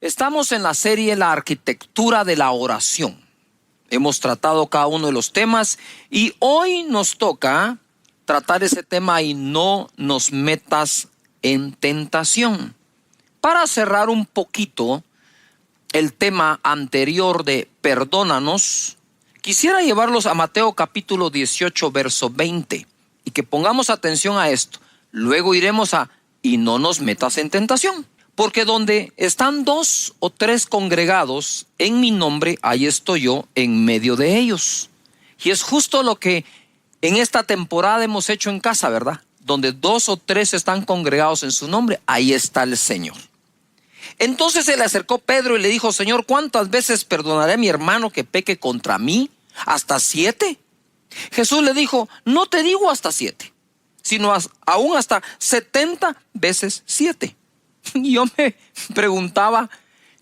Estamos en la serie La arquitectura de la oración. Hemos tratado cada uno de los temas y hoy nos toca tratar ese tema y no nos metas en tentación. Para cerrar un poquito el tema anterior de perdónanos, quisiera llevarlos a Mateo capítulo 18, verso 20 y que pongamos atención a esto. Luego iremos a y no nos metas en tentación. Porque donde están 2 o 3 congregados en mi nombre, ahí estoy yo en medio de ellos. Y es justo lo que en esta temporada hemos hecho en casa, ¿verdad? Donde 2 o 3 están congregados en su nombre, ahí está el Señor. Entonces se le acercó Pedro y le dijo: Señor, ¿cuántas veces perdonaré a mi hermano que peque contra mí? ¿Hasta 7? Jesús le dijo: no te digo hasta 7, sino aún hasta 70 veces 7. Y yo me preguntaba,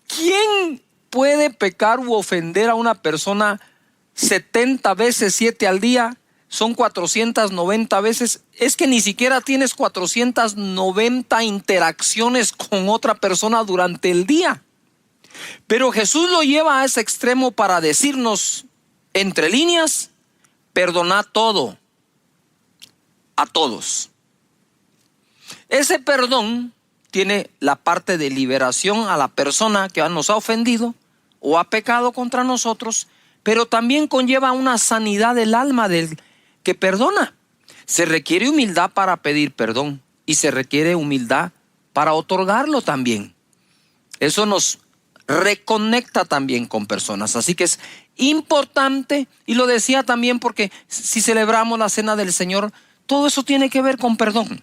¿quién puede pecar u ofender a una persona 70 veces 7 al día? Son 490 veces. Es que ni siquiera tienes 490 interacciones con otra persona durante el día. Pero Jesús lo lleva a ese extremo para decirnos, entre líneas, perdonad todo, a todos. Ese perdón tiene la parte de liberación a la persona que nos ha ofendido o ha pecado contra nosotros, pero también conlleva una sanidad del alma del que perdona. Se requiere humildad para pedir perdón y se requiere humildad para otorgarlo también. Eso nos reconecta también con personas. Así que es importante, y lo decía también porque si celebramos la cena del Señor, todo eso tiene que ver con perdón.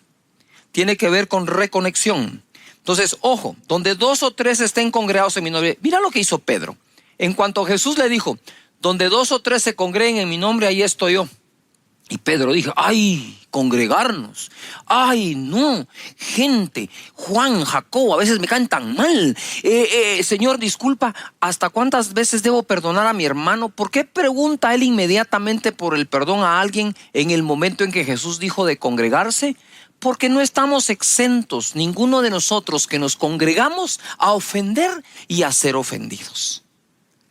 Tiene que ver con reconexión. Entonces, ojo, donde 2 o 3 estén congregados en mi nombre. Mira lo que hizo Pedro. En cuanto Jesús le dijo, donde 2 o 3 se congreguen en mi nombre, ahí estoy yo. Y Pedro dijo, ay, congregarnos. Ay, no, gente, Juan, Jacobo, a veces me caen tan mal. Señor, disculpa, ¿hasta cuántas veces debo perdonar a mi hermano? ¿Por qué pregunta él inmediatamente por el perdón a alguien en el momento en que Jesús dijo de congregarse? Porque no estamos exentos, ninguno de nosotros que nos congregamos, a ofender y a ser ofendidos,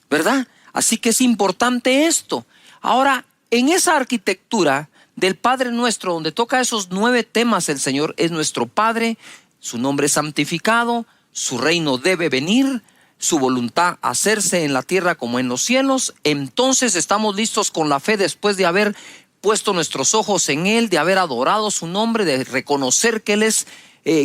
¿verdad? Así que es importante esto. Ahora, en esa arquitectura del Padre Nuestro, donde toca esos 9 temas, el Señor es nuestro Padre, su nombre es santificado, su reino debe venir, su voluntad hacerse en la tierra como en los cielos. Entonces estamos listos con la fe después de haber puesto nuestros ojos en Él, de haber adorado su nombre, de reconocer que Él es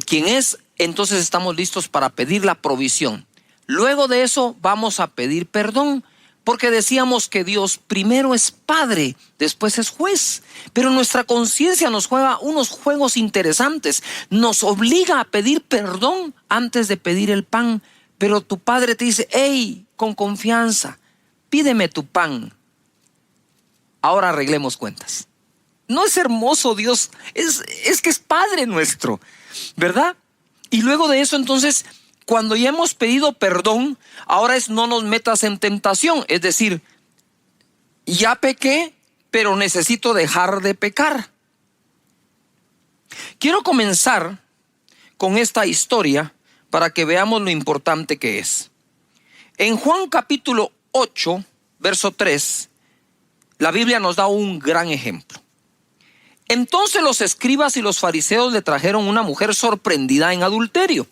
quien es. Entonces estamos listos para pedir la provisión. Luego de eso vamos a pedir perdón, porque decíamos que Dios primero es Padre, después es juez. Pero nuestra conciencia nos juega unos juegos interesantes. Nos obliga a pedir perdón antes de pedir el pan. Pero tu Padre te dice, hey, con confianza, pídeme tu pan. Ahora arreglemos cuentas. ¿No es hermoso Dios? Es que es Padre nuestro, ¿verdad? Y luego de eso, entonces, cuando ya hemos pedido perdón, ahora es no nos metas en tentación. Es decir, ya pequé, pero necesito dejar de pecar. Quiero comenzar con esta historia para que veamos lo importante que es. En Juan capítulo 8, verso 3, la Biblia nos da un gran ejemplo. Entonces los escribas y los fariseos le trajeron una mujer sorprendida en adulterio.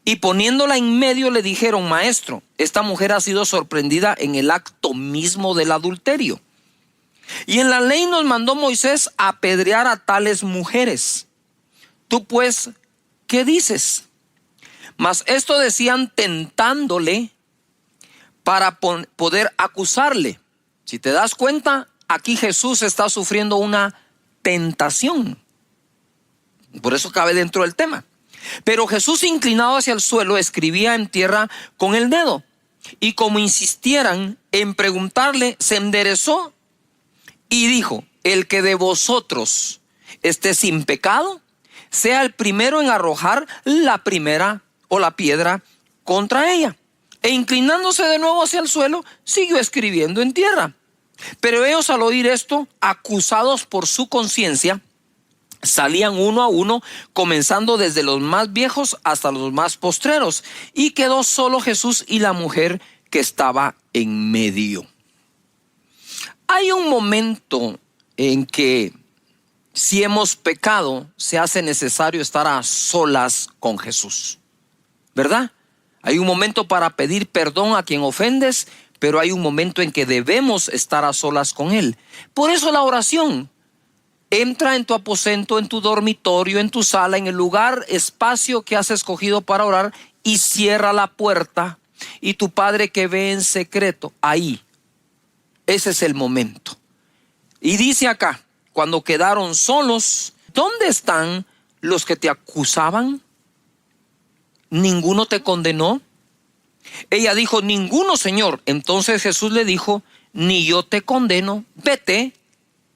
Y poniéndola en medio le dijeron, maestro, esta mujer ha sido sorprendida en el acto mismo del adulterio. Y en la ley nos mandó Moisés a apedrear a tales mujeres. Tú pues, ¿qué dices? Mas esto decían tentándole para poder acusarle. Si te das cuenta, aquí Jesús está sufriendo una tentación. Por eso cabe dentro del tema. Pero Jesús, inclinado hacia el suelo, escribía en tierra con el dedo. Y como insistieran en preguntarle, se enderezó y dijo, el que de vosotros esté sin pecado, sea el primero en arrojar la primera o la piedra contra ella. E inclinándose de nuevo hacia el suelo, siguió escribiendo en tierra. Pero ellos, al oír esto, acusados por su conciencia, Salían uno a uno, comenzando desde los más viejos hasta los más postreros. Y quedó solo Jesús y la mujer que estaba en medio. Hay un momento en que si hemos pecado, se hace necesario estar a solas con Jesús, ¿verdad? Hay un momento para pedir perdón a quien ofendes, pero hay un momento en que debemos estar a solas con Él. Por eso la oración. Entra en tu aposento, en tu dormitorio, en tu sala, en el lugar, espacio que has escogido para orar, y cierra la puerta. Y tu Padre que ve en secreto, ahí, ese es el momento. Y dice acá, cuando quedaron solos, ¿dónde están los que te acusaban? ¿Ninguno te condenó? Ella dijo, ninguno, Señor. Entonces Jesús le dijo, ni yo te condeno, vete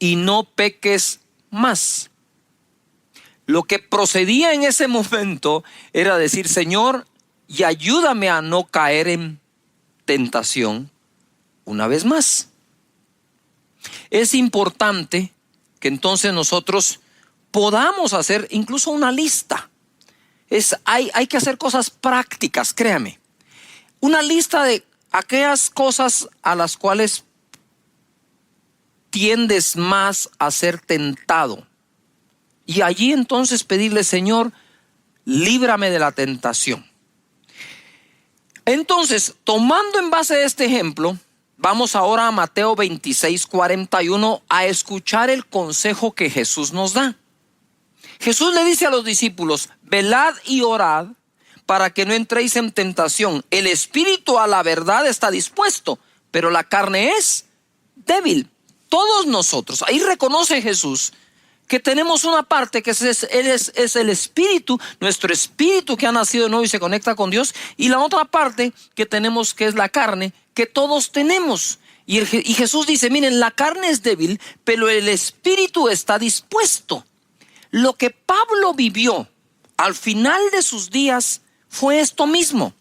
y no peques más. Lo que procedía en ese momento era decir, Señor, y ayúdame a no caer en tentación una vez más. Es importante que entonces nosotros podamos hacer incluso una lista. Hay que hacer cosas prácticas, créame. Una lista de aquellas cosas a las cuales tiendes más a ser tentado. Y allí entonces pedirle, Señor, líbrame de la tentación. Entonces, tomando en base este ejemplo, vamos ahora a Mateo 26:41 a escuchar el consejo que Jesús nos da. Jesús le dice a los discípulos, velad y orad para que no entréis en tentación. El espíritu a la verdad está dispuesto, pero la carne es débil. Todos nosotros, ahí reconoce Jesús que tenemos una parte que es el espíritu, nuestro espíritu que ha nacido de nuevo y se conecta con Dios, y la otra parte que tenemos que es la carne, que todos tenemos. Y Jesús dice, miren, la carne es débil, pero el espíritu está dispuesto. Lo que Pablo vivió al final de sus días fue esto mismo.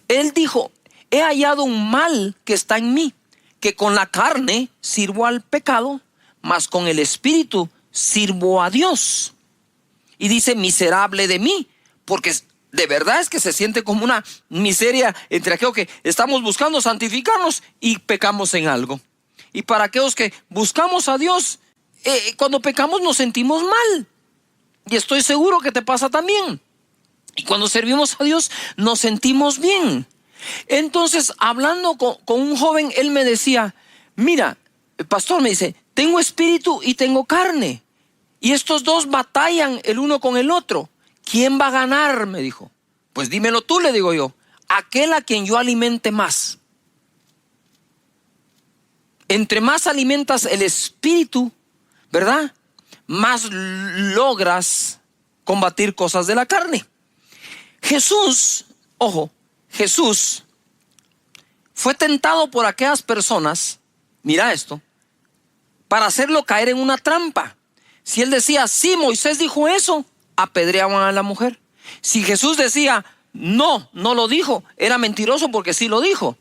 Él dijo, he hallado un mal que está en mí, que con la carne sirvo al pecado, mas con el espíritu sirvo a Dios. Y dice, miserable de mí, porque de verdad es que se siente como una miseria entre aquellos que estamos buscando santificarnos y pecamos en algo. Y para aquellos que buscamos a Dios, cuando pecamos nos sentimos mal. Y estoy seguro que te pasa también. Y cuando servimos a Dios nos sentimos bien. Entonces, hablando con un joven, él me decía, mira, el pastor me dice, tengo espíritu y tengo carne. Y estos dos batallan el uno con el otro. ¿Quién va a ganar? Me dijo. Pues dímelo tú, le digo yo. Aquel a quien yo alimente más. Entre más alimentas el espíritu, ¿verdad? Más logras combatir cosas de la carne. Jesús, ojo, Jesús fue tentado por aquellas personas, mira esto, para hacerlo caer en una trampa. Si él decía, sí, Moisés dijo eso, apedreaban a la mujer. Si Jesús decía, no lo dijo, era mentiroso porque sí lo dijo.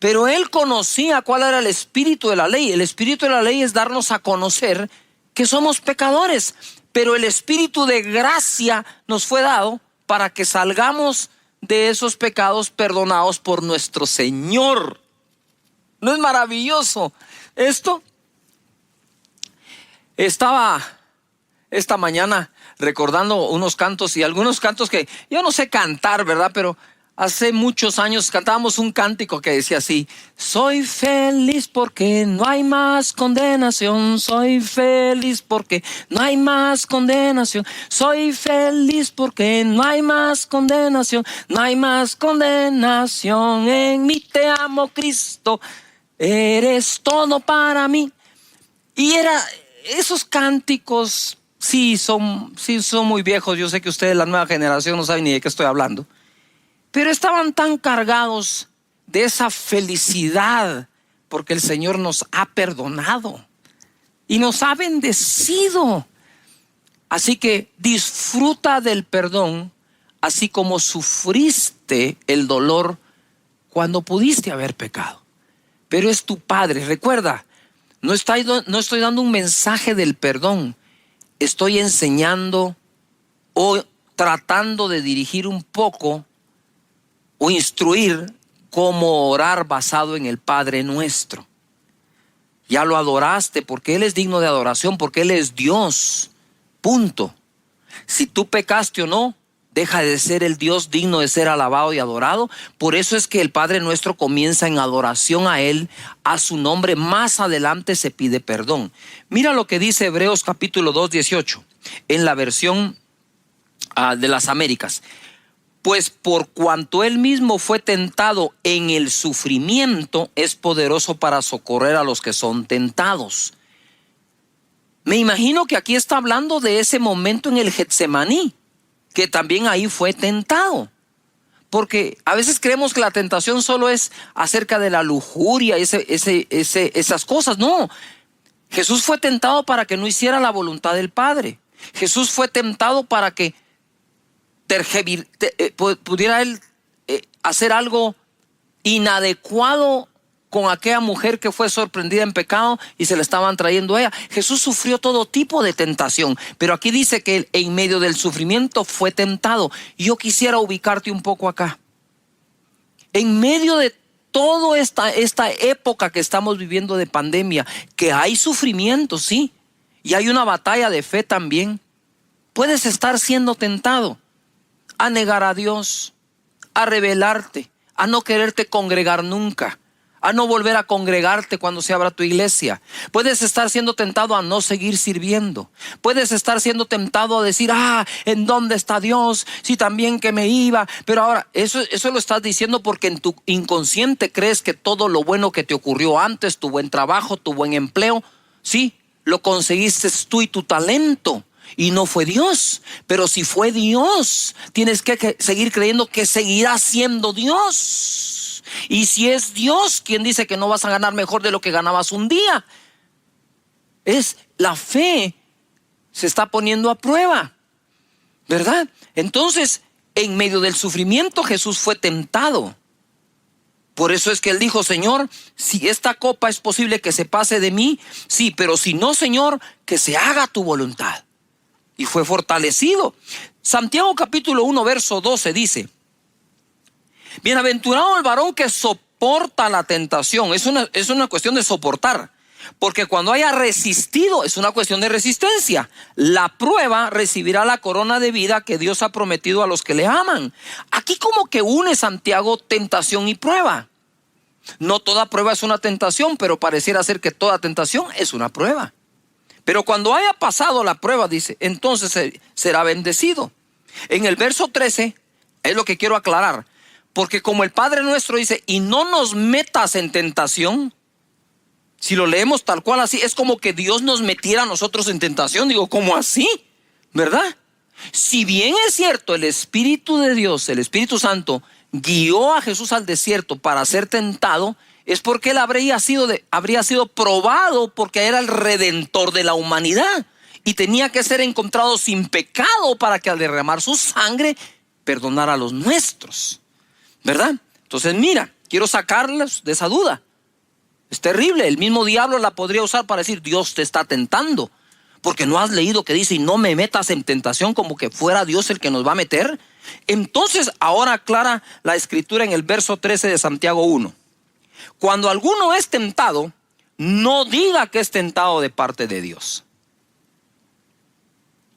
Pero él conocía cuál era el espíritu de la ley. El espíritu de la ley es darnos a conocer que somos pecadores, pero el espíritu de gracia nos fue dado para que salgamos de esos pecados perdonados por nuestro Señor. ¿No es maravilloso esto? Estaba esta mañana recordando unos cantos y algunos cantos que yo no sé cantar, ¿verdad? Pero hace muchos años cantábamos un cántico que decía así: soy feliz porque no hay más condenación, soy feliz porque no hay más condenación, soy feliz porque no hay más condenación, no hay más condenación en mí, te amo Cristo, eres todo para mí. Y esos cánticos sí son muy viejos. Yo sé que ustedes, la nueva generación, no saben ni de qué estoy hablando. Pero estaban tan cargados de esa felicidad porque el Señor nos ha perdonado y nos ha bendecido. Así que disfruta del perdón, así como sufriste el dolor cuando pudiste haber pecado. Pero es tu Padre. Recuerda, no estoy dando un mensaje del perdón. estoy enseñando o tratando de dirigir un poco o instruir cómo orar basado en el Padre Nuestro. Ya lo adoraste porque Él es digno de adoración, porque Él es Dios. Punto. Si tú pecaste o no, deja de ser el Dios digno de ser alabado y adorado. Por eso es que el Padre Nuestro comienza en adoración a Él, a su nombre. Más adelante se pide perdón. Mira lo que dice Hebreos capítulo 2, 18, en la versión de las Américas. Pues por cuanto Él mismo fue tentado en el sufrimiento, es poderoso para socorrer a los que son tentados. Me imagino que aquí está hablando de ese momento en el Getsemaní, que también ahí fue tentado. Porque a veces creemos que la tentación solo es acerca de la lujuria, esas cosas. No, Jesús fue tentado para que no hiciera la voluntad del Padre. Jesús fue tentado para que pudiera Él hacer algo inadecuado con aquella mujer que fue sorprendida en pecado y se le estaban trayendo a ella. Jesús sufrió todo tipo de tentación, pero aquí dice que Él en medio del sufrimiento fue tentado. Y yo quisiera ubicarte un poco acá. En medio de toda esta época que estamos viviendo de pandemia, que hay sufrimiento, sí, y hay una batalla de fe también, puedes estar siendo tentado a negar a Dios, a rebelarte, a no quererte congregar nunca, a no volver a congregarte cuando se abra tu iglesia. Puedes estar siendo tentado a no seguir sirviendo. Puedes estar siendo tentado a decir, ¿en dónde está Dios? Si también que me iba. Pero ahora, eso lo estás diciendo porque en tu inconsciente crees que todo lo bueno que te ocurrió antes, tu buen trabajo, tu buen empleo, sí, lo conseguiste tú y tu talento. Y no fue Dios. Pero si fue Dios, tienes que seguir creyendo que seguirá siendo Dios. Y si es Dios, ¿quién dice que no vas a ganar mejor de lo que ganabas un día? Es la fe se está poniendo a prueba, ¿verdad? Entonces, en medio del sufrimiento, Jesús fue tentado. Por eso es que Él dijo, Señor, si esta copa es posible que se pase de mí, sí, pero si no, Señor, que se haga tu voluntad. Y fue fortalecido. Santiago capítulo 1 verso 12 dice, bienaventurado el varón que soporta la tentación. Es una cuestión de soportar, porque cuando haya resistido es una cuestión de resistencia. La prueba recibirá la corona de vida que Dios ha prometido a los que le aman. Aquí como que une Santiago tentación y prueba. No toda prueba es una tentación, pero pareciera ser que toda tentación es una prueba. Pero cuando haya pasado la prueba, dice, entonces será bendecido. En el verso 13 es lo que quiero aclarar. Porque como el Padre Nuestro dice, y no nos metas en tentación. Si lo leemos tal cual así, es como que Dios nos metiera a nosotros en tentación. Digo, ¿cómo así? ¿Verdad? Si bien es cierto, el Espíritu de Dios, el Espíritu Santo, guió a Jesús al desierto para ser tentado, es porque Él habría sido probado, porque era el Redentor de la humanidad. Y tenía que ser encontrado sin pecado para que al derramar su sangre perdonara a los nuestros, ¿verdad? Entonces mira, quiero sacarles de esa duda. Es terrible, el mismo diablo la podría usar para decir, Dios te está tentando. Porque no has leído que dice, y no me metas en tentación, como que fuera Dios el que nos va a meter. Entonces ahora aclara la escritura en el verso 13 de Santiago 1. Cuando alguno es tentado, no diga que es tentado de parte de Dios.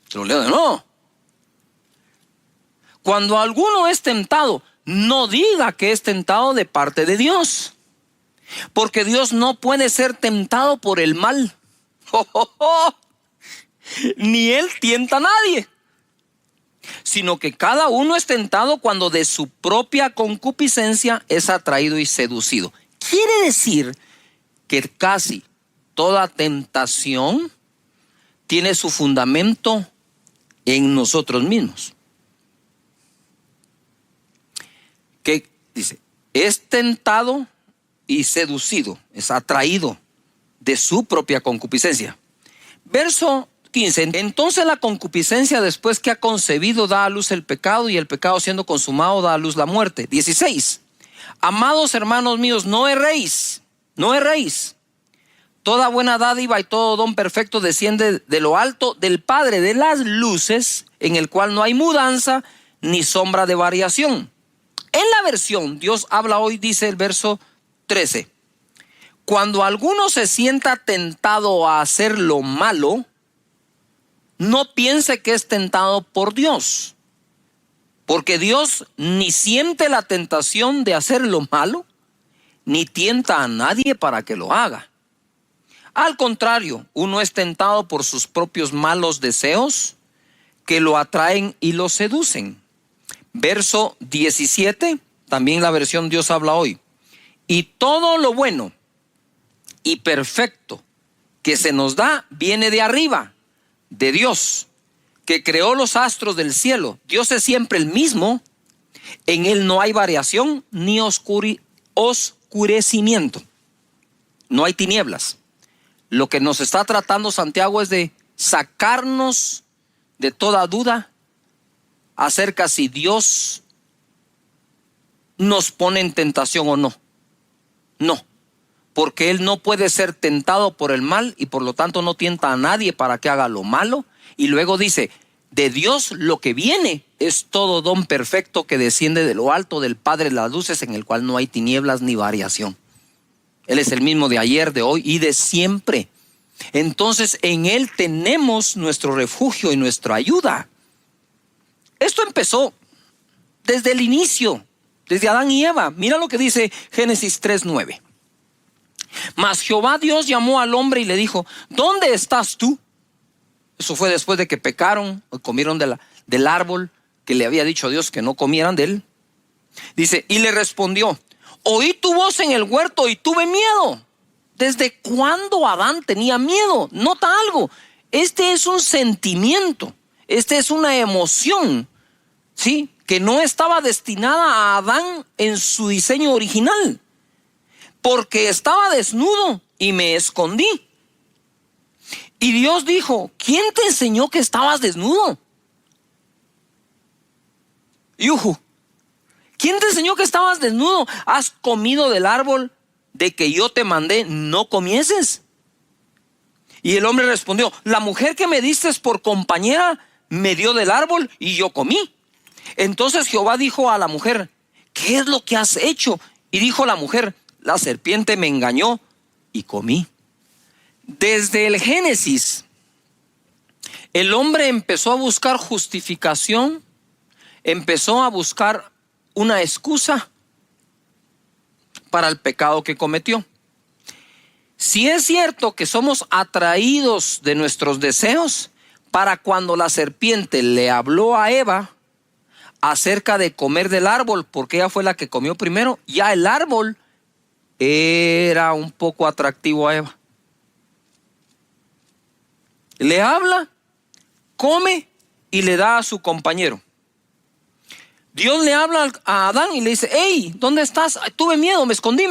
Se lo leo de nuevo. Cuando alguno es tentado, no diga que es tentado de parte de Dios. Porque Dios no puede ser tentado por el mal. Ni Él tienta a nadie. Sino que cada uno es tentado cuando de su propia concupiscencia es atraído y seducido. Quiere decir que casi toda tentación tiene su fundamento en nosotros mismos. Que dice, es tentado y seducido, es atraído de su propia concupiscencia. Verso 15. Entonces la concupiscencia, después que ha concebido, da a luz el pecado, y el pecado siendo consumado da a luz la muerte. 16. Amados hermanos míos, no erréis. Toda buena dádiva y todo don perfecto desciende de lo alto del Padre de las luces, en el cual no hay mudanza ni sombra de variación. En la versión Dios habla hoy, dice el verso 13: cuando alguno se sienta tentado a hacer lo malo, no piense que es tentado por Dios, porque Dios ni siente la tentación de hacer lo malo, ni tienta a nadie para que lo haga. Al contrario, uno es tentado por sus propios malos deseos que lo atraen y lo seducen. Verso 17, también la versión Dios habla hoy: y todo lo bueno y perfecto que se nos da viene de arriba, de Dios, que creó los astros del cielo. Dios es siempre el mismo, en Él no hay variación ni oscurecimiento, no hay tinieblas. Lo que nos está tratando Santiago es de sacarnos de toda duda acerca si Dios nos pone en tentación o no. No, porque Él no puede ser tentado por el mal y por lo tanto no tienta a nadie para que haga lo malo. Y luego dice: de Dios lo que viene es todo don perfecto que desciende de lo alto del Padre de las luces, en el cual no hay tinieblas ni variación. Él es el mismo de ayer, de hoy y de siempre. Entonces en Él tenemos nuestro refugio y nuestra ayuda. Esto empezó desde el inicio, desde Adán y Eva. Mira lo que dice Génesis 3:9. Mas Jehová Dios llamó al hombre y le dijo: ¿dónde estás tú? Eso fue después de que pecaron, comieron del árbol que le había dicho Dios que no comieran de él. Dice: y le respondió: oí tu voz en el huerto y tuve miedo. ¿Desde cuándo Adán tenía miedo? Nota algo, este es un sentimiento, este es una emoción, ¿sí?, que no estaba destinada a Adán en su diseño original. Porque estaba desnudo y me escondí. Y Dios dijo: ¿quién te enseñó que estabas desnudo? Yuhu. ¿Quién te enseñó que estabas desnudo? ¿Has comido del árbol de que yo te mandé no comieses? Y el hombre respondió: la mujer que me diste por compañera me dio del árbol y yo comí. Entonces Jehová dijo a la mujer: ¿qué es lo que has hecho? Y dijo la mujer: la serpiente me engañó y comí. Desde el Génesis, el hombre empezó a buscar justificación, empezó a buscar una excusa para el pecado que cometió. Si es cierto que somos atraídos de nuestros deseos, para cuando la serpiente le habló a Eva acerca de comer del árbol, porque ella fue la que comió primero, ya el árbol era un poco atractivo a Eva. Le habla, come y le da a su compañero. Dios le habla a Adán y le dice: hey, ¿dónde estás? Ay, tuve miedo, me escondí.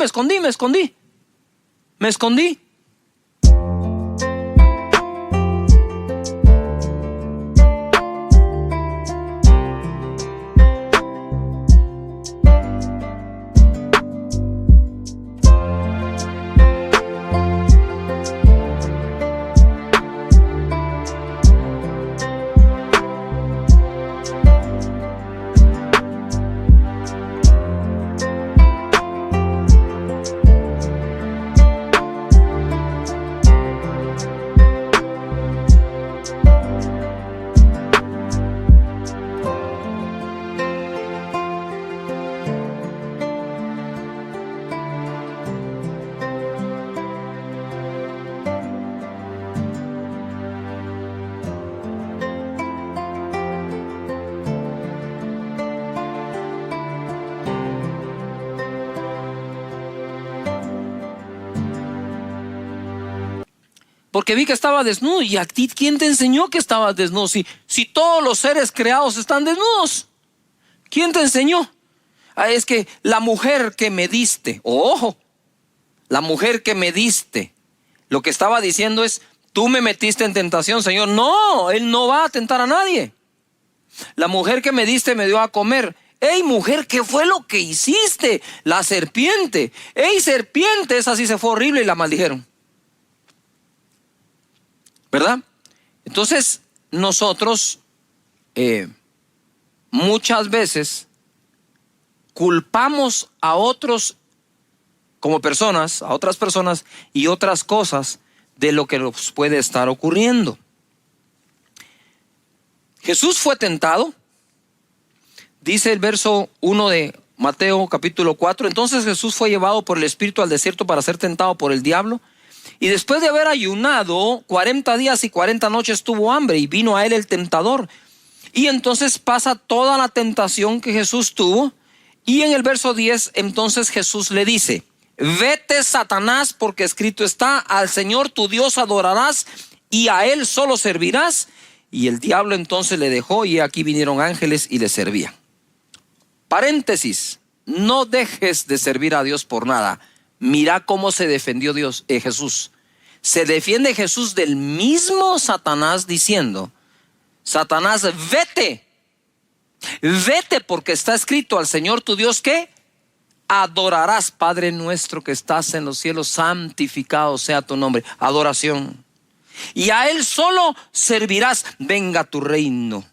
Porque vi que estaba desnudo. ¿Y a ti quién te enseñó que estabas desnudo? Si todos los seres creados están desnudos, ¿quién te enseñó? Es que la mujer que me diste, ojo, la mujer que me diste, lo que estaba diciendo es: tú me metiste en tentación, Señor. No, Él no va a tentar a nadie. La mujer que me diste me dio a comer. Ey, mujer, ¿qué fue lo que hiciste? La serpiente. Ey, serpiente, esa sí se fue horrible y la maldijeron. ¿verdad? Entonces, nosotros muchas veces culpamos a otros como personas, a otras personas y otras cosas de lo que nos puede estar ocurriendo. Jesús fue tentado, dice el verso 1 de Mateo capítulo 4. Entonces Jesús fue llevado por el Espíritu al desierto para ser tentado por el diablo. Y después de haber ayunado 40 días y 40 noches tuvo hambre, y vino a él el tentador. Y entonces pasa toda la tentación que Jesús tuvo. Y en el verso 10 entonces Jesús le dice: vete, Satanás, porque escrito está: al Señor tu Dios adorarás y a él solo servirás. Y el diablo entonces le dejó, y aquí vinieron ángeles y le servían. Paréntesis: no dejes de servir a Dios por nada. Mira cómo se defendió Jesús. Se defiende Jesús del mismo Satanás diciendo: Satanás, vete, vete, porque está escrito: al Señor tu Dios, ¿qué? Adorarás. Padre nuestro que estás en los cielos, santificado sea tu nombre. Adoración. Y a él solo servirás. Venga tu reino.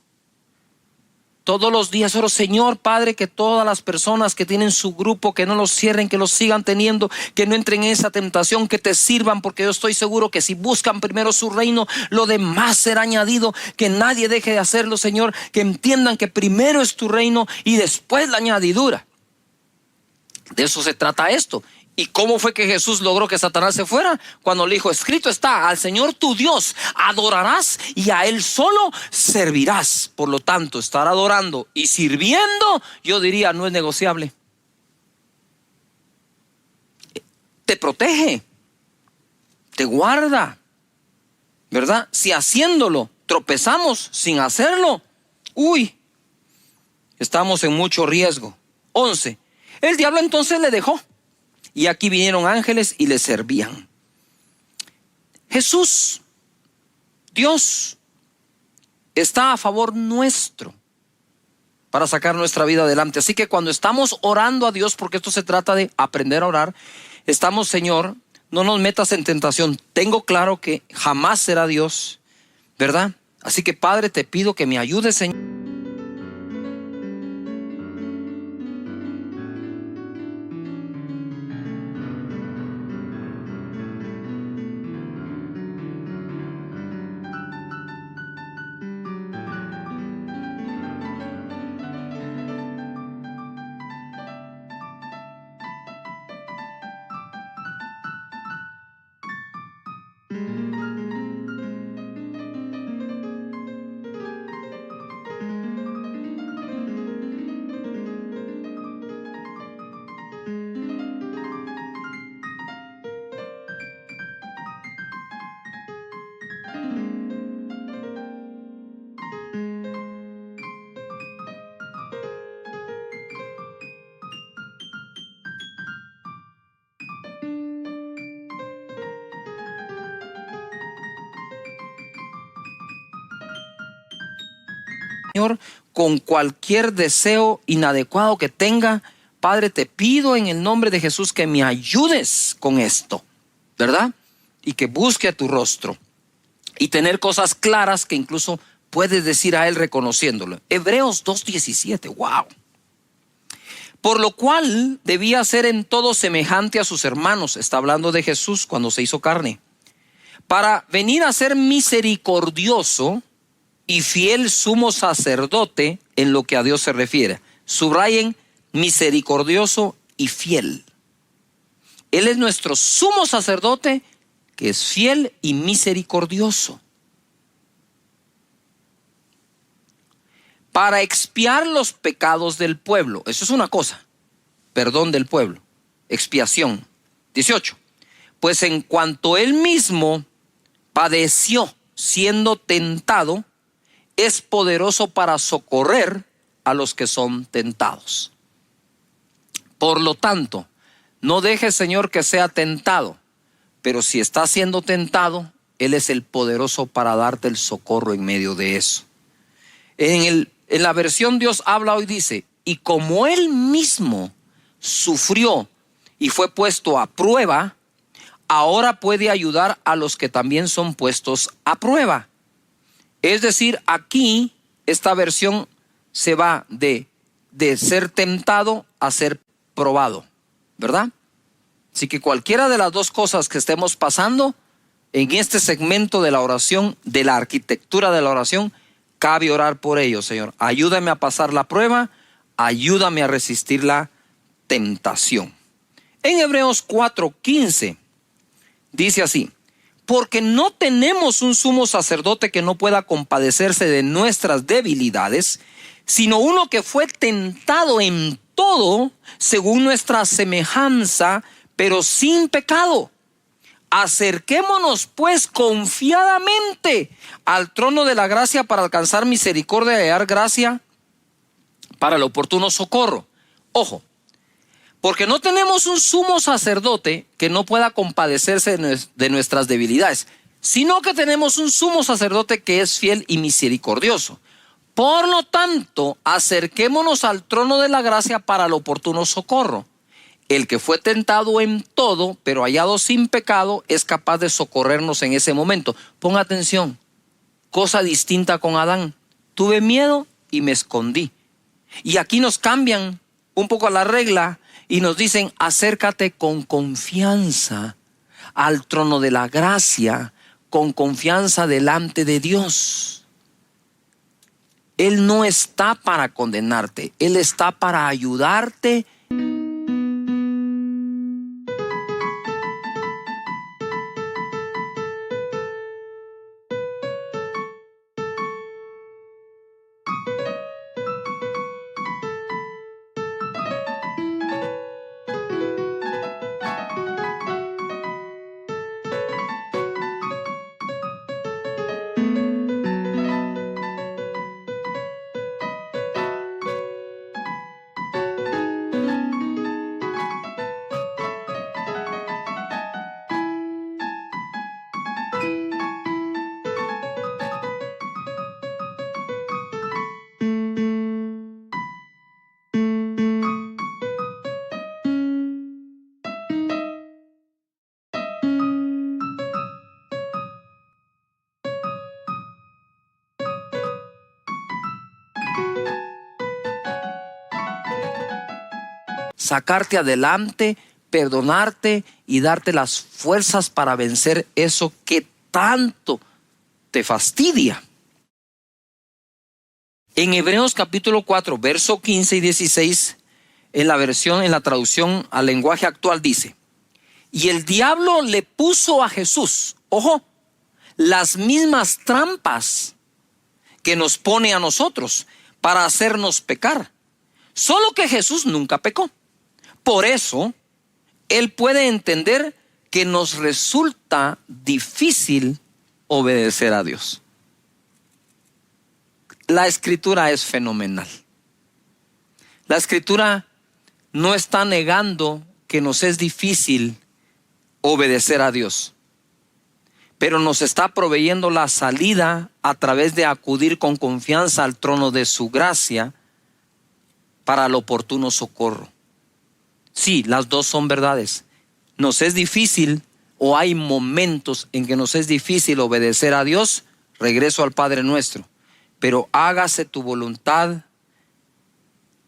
Todos los días oro: Señor Padre, que todas las personas que tienen su grupo, que no los cierren, que los sigan teniendo, que no entren en esa tentación, que te sirvan, porque yo estoy seguro que si buscan primero su reino, lo demás será añadido. Que nadie deje de hacerlo, Señor, que entiendan que primero es tu reino y después la añadidura. De eso se trata esto. ¿Y cómo fue que Jesús logró que Satanás se fuera? Cuando le dijo: escrito está: al Señor tu Dios adorarás y a él solo servirás. Por lo tanto, estar adorando y sirviendo, yo diría, no es negociable. Te protege, te guarda, ¿verdad? Si haciéndolo tropezamos sin hacerlo, estamos en mucho riesgo. 11. El diablo entonces le dejó, y aquí vinieron ángeles y le servían. Jesús, Dios, está a favor nuestro para sacar nuestra vida adelante. Así que cuando estamos orando a Dios, porque esto se trata de aprender a orar, estamos: Señor, no nos metas en tentación. Tengo claro que jamás será Dios, ¿verdad? Así que, Padre, te pido que me ayudes, Señor. Señor, con cualquier deseo inadecuado que tenga, Padre, te pido en el nombre de Jesús que me ayudes con esto, ¿verdad? Y que busque a tu rostro y tener cosas claras que incluso puedes decir a él reconociéndolo. Hebreos 2:17, wow. Por lo cual debía ser en todo semejante a sus hermanos. Está hablando de Jesús cuando se hizo carne, para venir a ser misericordioso y fiel sumo sacerdote en lo que a Dios se refiere. Subrayen: misericordioso y fiel. Él es nuestro sumo sacerdote, que es fiel y misericordioso, para expiar los pecados del pueblo. Eso es una cosa: perdón del pueblo, expiación. 18. Pues en cuanto él mismo padeció siendo tentado, es poderoso para socorrer a los que son tentados. Por lo tanto, no dejes, Señor, que sea tentado, pero si está siendo tentado, Él es el poderoso para darte el socorro en medio de eso. En la versión Dios habla hoy dice: y como Él mismo sufrió y fue puesto a prueba, ahora puede ayudar a los que también son puestos a prueba. Es decir, aquí esta versión se va de ser tentado a ser probado, ¿verdad? Así que cualquiera de las dos cosas que estemos pasando en este segmento de la oración, de la arquitectura de la oración, cabe orar por ello, Señor. Ayúdame a pasar la prueba, ayúdame a resistir la tentación. En Hebreos 4:15 dice así: porque no tenemos un sumo sacerdote que no pueda compadecerse de nuestras debilidades, sino uno que fue tentado en todo según nuestra semejanza, pero sin pecado. Acerquémonos pues confiadamente al trono de la gracia para alcanzar misericordia y hallar gracia para el oportuno socorro. Ojo, porque no tenemos un sumo sacerdote que no pueda compadecerse de nuestras debilidades, sino que tenemos un sumo sacerdote que es fiel y misericordioso. Por lo tanto, acerquémonos al trono de la gracia para el oportuno socorro. El que fue tentado en todo, pero hallado sin pecado, es capaz de socorrernos en ese momento. Ponga atención, cosa distinta con Adán. Tuve miedo y me escondí. Y aquí nos cambian un poco la regla y nos dicen: acércate con confianza al trono de la gracia, con confianza delante de Dios. Él no está para condenarte, Él está para ayudarte. Sacarte adelante, perdonarte y darte las fuerzas para vencer eso que tanto te fastidia. En Hebreos capítulo 4, verso 15 y 16, en la traducción al lenguaje actual dice: y el diablo le puso a Jesús, ojo, las mismas trampas que nos pone a nosotros para hacernos pecar. Solo que Jesús nunca pecó. Por eso, Él puede entender que nos resulta difícil obedecer a Dios. La Escritura es fenomenal. La Escritura no está negando que nos es difícil obedecer a Dios, pero nos está proveyendo la salida a través de acudir con confianza al trono de su gracia para el oportuno socorro. Sí, las dos son verdades. Nos es difícil, o hay momentos en que nos es difícil obedecer a Dios. Regreso al Padre Nuestro: pero hágase tu voluntad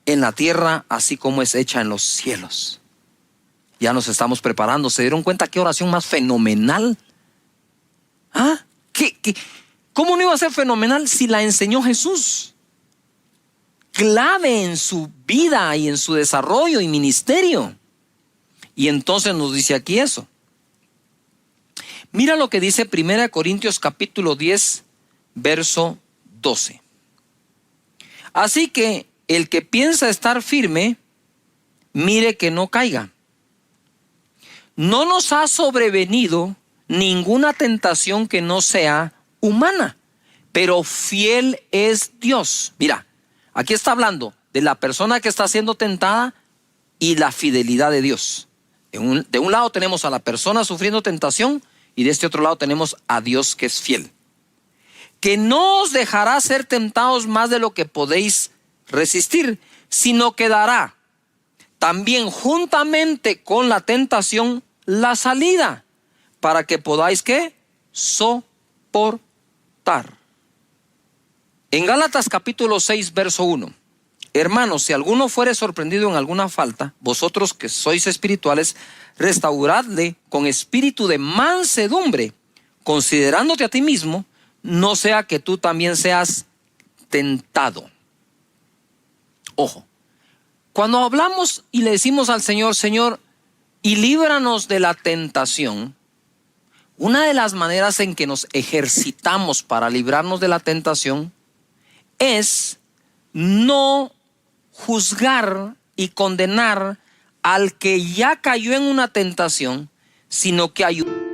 en la tierra así como es hecha en los cielos. Ya nos estamos preparando. ¿Se dieron cuenta qué oración más fenomenal? ¿Ah? ¿Cómo no iba a ser fenomenal si la enseñó Jesús? Clave en su vida y en su desarrollo y ministerio. Y entonces nos dice aquí eso. Mira lo que dice 1 Corintios capítulo 10, verso 12. Así que el que piensa estar firme, mire que no caiga. No nos ha sobrevenido ninguna tentación que no sea humana, pero fiel es Dios. Mira, aquí está hablando de la persona que está siendo tentada y la fidelidad de Dios. De un lado tenemos a la persona sufriendo tentación y de este otro lado tenemos a Dios que es fiel. Que no os dejará ser tentados más de lo que podéis resistir, sino que dará también juntamente con la tentación la salida, para que podáis, ¿qué? Soportar. En Gálatas capítulo 6, verso 1. Hermanos, si alguno fuere sorprendido en alguna falta, vosotros que sois espirituales, restauradle con espíritu de mansedumbre, considerándote a ti mismo, no sea que tú también seas tentado. Ojo, cuando hablamos y le decimos al Señor, Señor, y líbranos de la tentación, una de las maneras en que nos ejercitamos para librarnos de la tentación es no juzgar y condenar al que ya cayó en una tentación, sino que ayudar.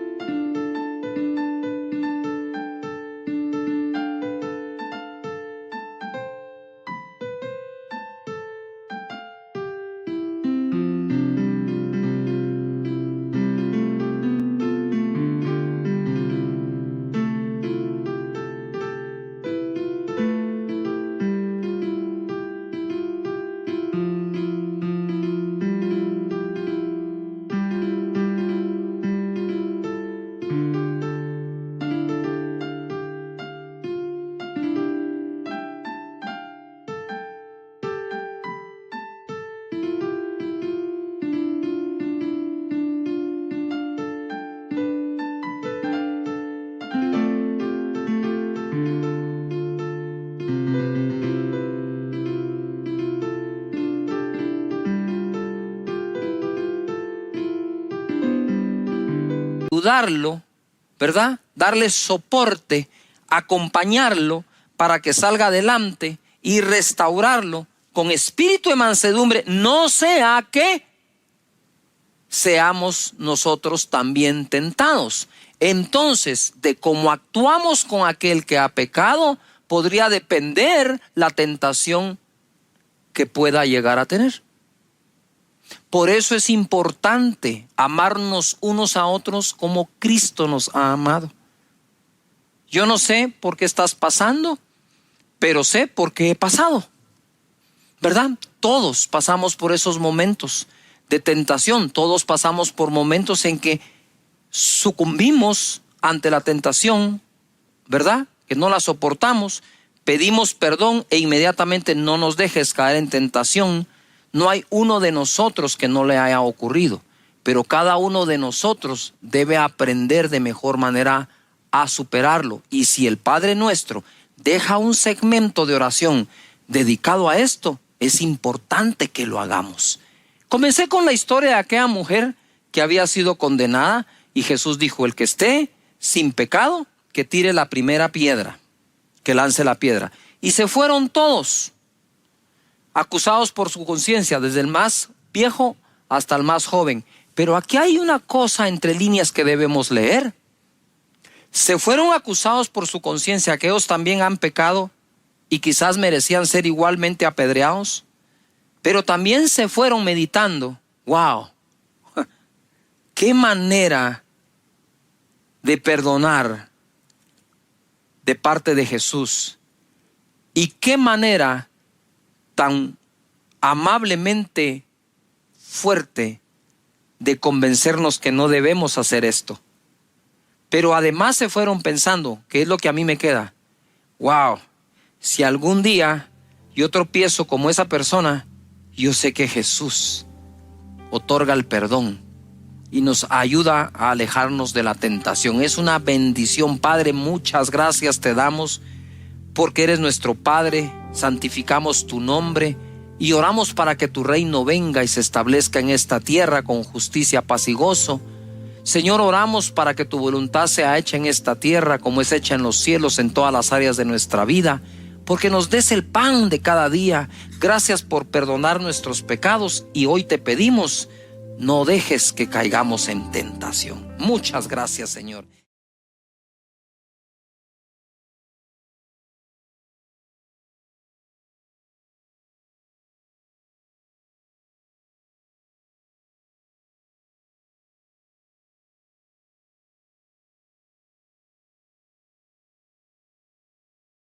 Ayudarlo, ¿verdad? Darle soporte, acompañarlo para que salga adelante y restaurarlo con espíritu de mansedumbre, no sea que seamos nosotros también tentados. Entonces, de cómo actuamos con aquel que ha pecado, podría depender la tentación que pueda llegar a tener. Por eso es importante amarnos unos a otros como Cristo nos ha amado. Yo no sé por qué estás pasando, pero sé por qué he pasado, ¿verdad? Todos pasamos por esos momentos de tentación. Todos pasamos por momentos en que sucumbimos ante la tentación, ¿verdad? Que no la soportamos, pedimos perdón e inmediatamente no nos dejes caer en tentación. No hay uno de nosotros que no le haya ocurrido, pero cada uno de nosotros debe aprender de mejor manera a superarlo. Y si el Padre Nuestro deja un segmento de oración dedicado a esto, es importante que lo hagamos. Comencé con la historia de aquella mujer que había sido condenada y Jesús dijo, el que esté sin pecado, que tire la primera piedra, que lance la piedra. Y se fueron todos acusados por su conciencia, desde el más viejo hasta el más joven. Pero aquí hay una cosa entre líneas que debemos leer. Se fueron acusados por su conciencia, que ellos también han pecado y quizás merecían ser igualmente apedreados. Pero también se fueron meditando, wow, qué manera de perdonar de parte de Jesús. Y qué manera tan amablemente fuerte de convencernos que no debemos hacer esto. Pero además se fueron pensando, ¿qué es lo que a mí me queda? Wow, si algún día yo tropiezo como esa persona, yo sé que Jesús otorga el perdón y nos ayuda a alejarnos de la tentación. Es una bendición, Padre, muchas gracias te damos porque eres nuestro Padre. Santificamos tu nombre y oramos para que tu reino venga y se establezca en esta tierra con justicia, paz y gozo. Señor, oramos para que tu voluntad sea hecha en esta tierra como es hecha en los cielos, en todas las áreas de nuestra vida, porque nos des el pan de cada día. Gracias por perdonar nuestros pecados y hoy te pedimos, no dejes que caigamos en tentación. Muchas gracias, Señor.